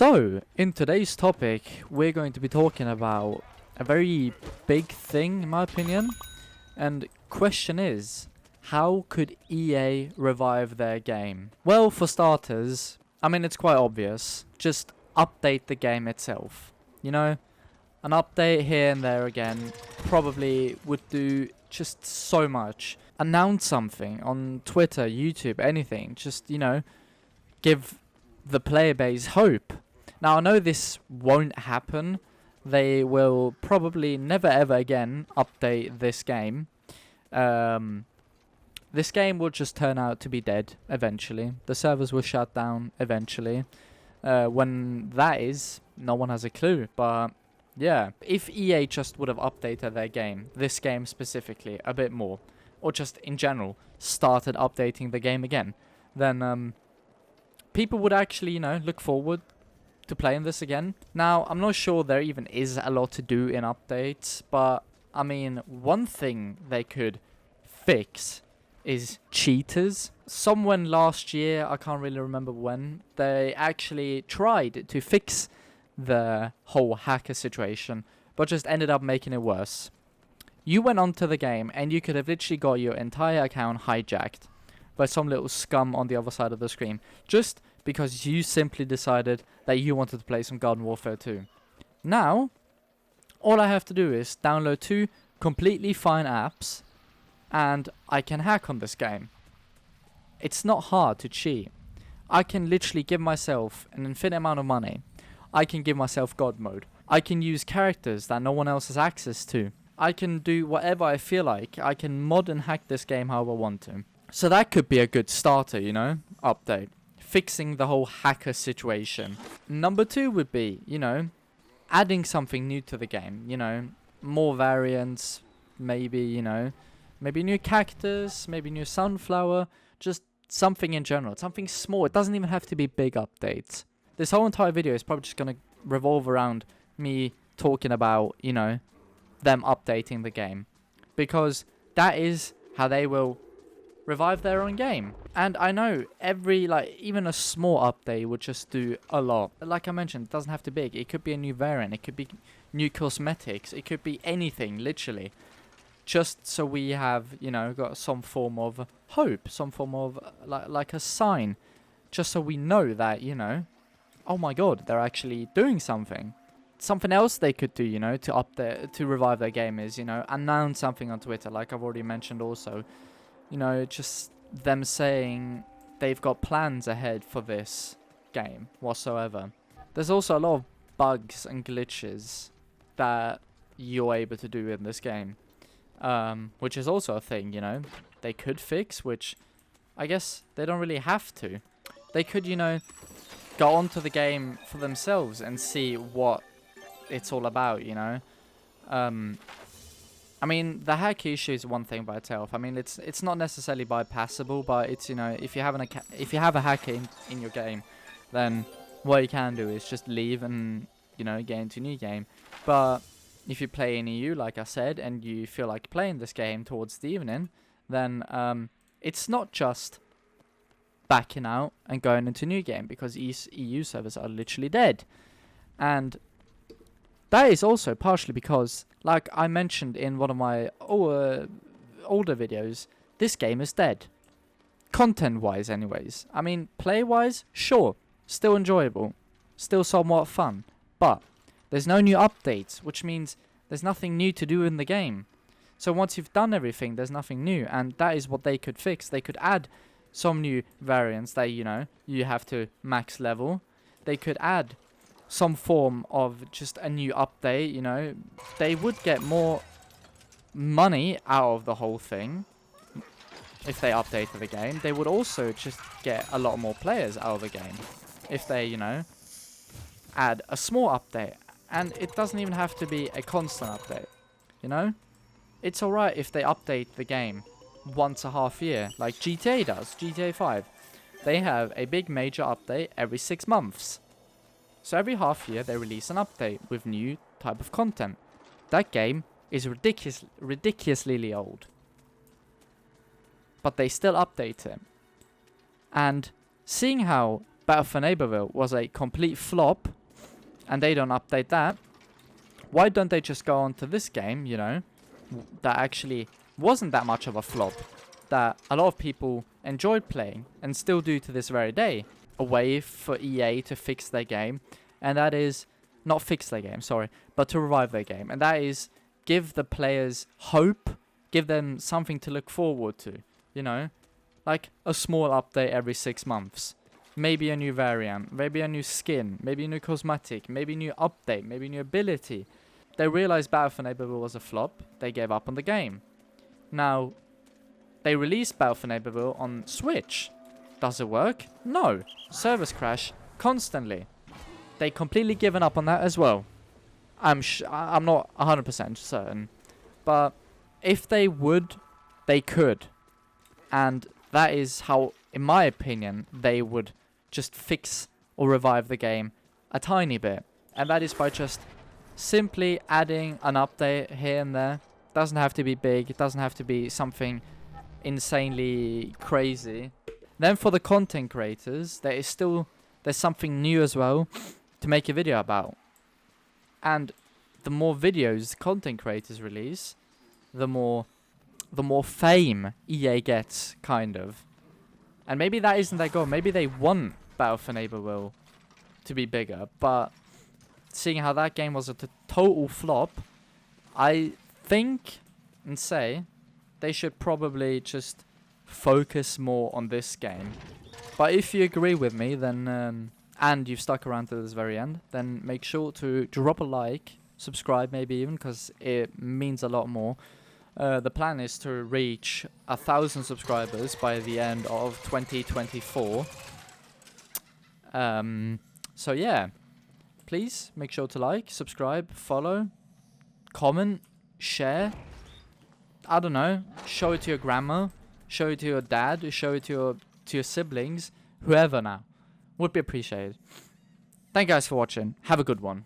So, in today's topic, we're going to be talking about a very big thing, in my opinion. And question is, how could EA revive their game? Well, for starters, I mean, it's quite obvious. Just update the game itself. You know, an update here and there again probably would do just so much. Announce something on Twitter, YouTube, anything. Just, give the player base hope. Now, I know this won't happen. They will probably never ever again update this game. This game will just turn out to be dead eventually. The servers will shut down eventually. When that is, no one has a clue. But yeah, if EA just would have updated their game, this game specifically, a bit more, or just in general started updating the game again, then people would actually, look forward to playing this again. Now, I'm not sure there even is a lot to do in updates, but I mean, one thing they could fix is cheaters. Someone last year, I can't really remember when, they actually tried to fix the whole hacker situation, but just ended up making it worse. You went onto the game and you could have literally got your entire account hijacked by some little scum on the other side of the screen, just because you simply decided that you wanted to play some Garden Warfare 2. Now, all I have to do is download 2 completely fine apps, and I can hack on this game. It's not hard to cheat. I can literally give myself an infinite amount of money. I can give myself God mode. I can use characters that no one else has access to. I can do whatever I feel like. I can mod and hack this game however I want to. So that could be a good starter, update. Fixing the whole hacker situation. Number 2 would be, adding something new to the game. More variants, maybe, maybe new cactus, maybe new sunflower, just something in general, something small. It doesn't even have to be big updates. This whole entire video is probably just going to revolve around me talking about, them updating the game. Because that is how they will revive their own game. And I know even a small update would just do a lot. Like I mentioned, it doesn't have to be big. It could be a new variant. It could be new cosmetics. It could be anything, literally. Just so we have, got some form of hope. Some form of, like a sign. Just so we know that, oh my god, they're actually doing something. Something else they could do, to revive their game is, announce something on Twitter, like I've already mentioned also. Just them saying they've got plans ahead for this game whatsoever. There's also a lot of bugs and glitches that you're able to do in this game. Which is also a thing, they could fix, which I guess they don't really have to. They could, go onto the game for themselves and see what it's all about, I mean, the hack issue is one thing by itself. I mean, it's not necessarily bypassable, but it's, if you have a hacker in your game, then what you can do is just leave and, get into a new game. But if you play in EU, like I said, and you feel like playing this game towards the evening, then it's not just backing out and going into a new game, because EU servers are literally dead. And that is also partially because, like I mentioned in one of my older videos, this game is dead. Content-wise anyways. I mean, play-wise, sure, still enjoyable, still somewhat fun, but there's no new updates, which means there's nothing new to do in the game. So once you've done everything, there's nothing new, and that is what they could fix. They could add some new variants that, you have to max level. They could add some form of just a new update, They would get more money out of the whole thing if they updated the game. They would also just get a lot more players out of the game if they, add a small update. And it doesn't even have to be a constant update, It's alright if they update the game once a half year, like GTA does, GTA 5. They have a big major update every 6 months. So every half year they release an update with new type of content. That game is ridiculously old. But they still update it. And seeing how Battle for Neighborville was a complete flop, and they don't update that, why don't they just go on to this game, you know, that actually wasn't that much of a flop, that a lot of people enjoyed playing and still do to this very day? A way for EA to fix their game, and that is not fix their game, sorry, but to revive their game, and that is give the players hope, give them something to look forward to, you know, like a small update every 6 months, maybe a new variant, maybe a new skin, maybe a new cosmetic, maybe a new update, maybe a new ability. They realized Battle for Neighborville was a flop, they gave up on the game. Now, they released Battle for Neighborville on Switch. Does it work? No. Servers crash constantly. They completely given up on that as well. I'm not 100% certain. But if they would, they could. And that is how, in my opinion, they would just fix or revive the game a tiny bit. And that is by just simply adding an update here and there. Doesn't have to be big. It doesn't have to be something insanely crazy. Then for the content creators, there's something new as well to make a video about. And the more videos content creators release, the more fame EA gets, kind of. And maybe that isn't their goal. Maybe they want Battle for Neighborville to be bigger. But seeing how that game was a total flop, I think and say they should probably just focus more on this game. But if you agree with me, then and you've stuck around to this very end, then make sure to drop a like, subscribe maybe even, because it means a lot more. The plan is to reach 1,000 subscribers by the end of 2024. So yeah, please make sure to like, subscribe, follow, comment, share. I don't know, show it to your grandma, show it to your dad, show it to your siblings, whoever now. Would be appreciated. Thank you guys for watching. Have a good one.